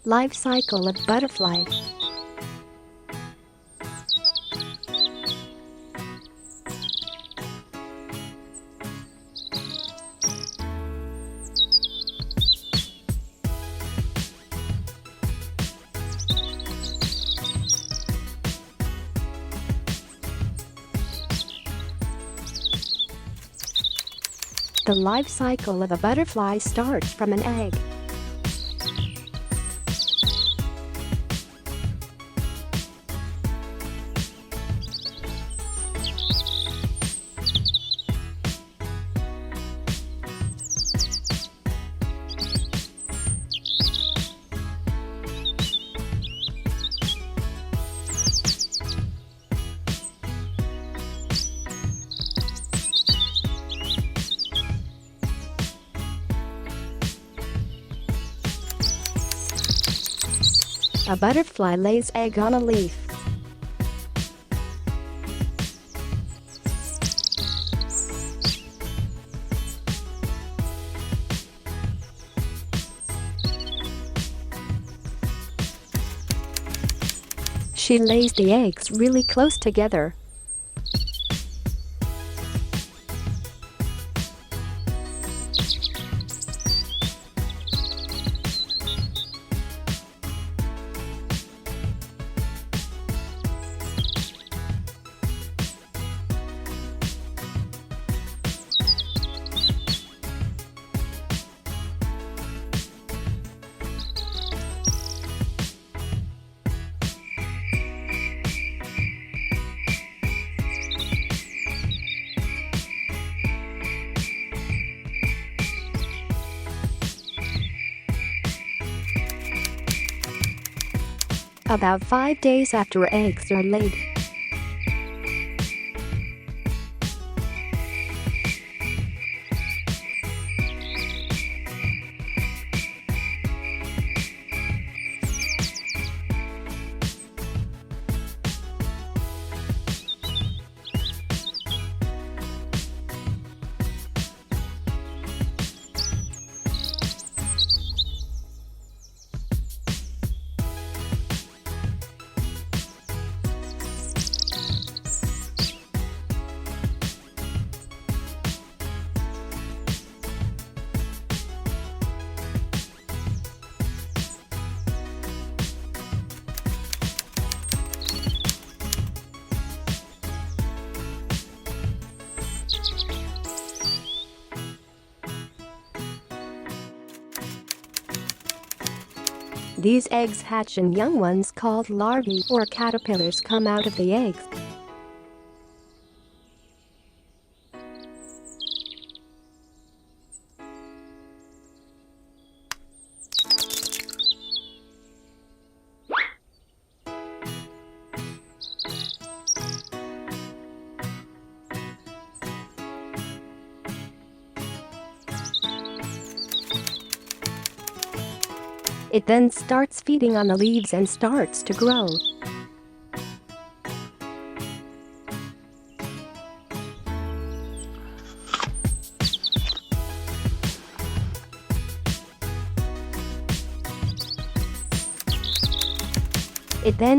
Life cycle of butterfly. The life cycle of a butterfly starts from an egg. A butterfly lays egg on a leaf. She lays the eggs really close together. About 5 days after eggs are laid, these eggs hatch and young ones called larvae or caterpillars come out of the eggs. It then starts feeding on the leaves and starts to grow. It then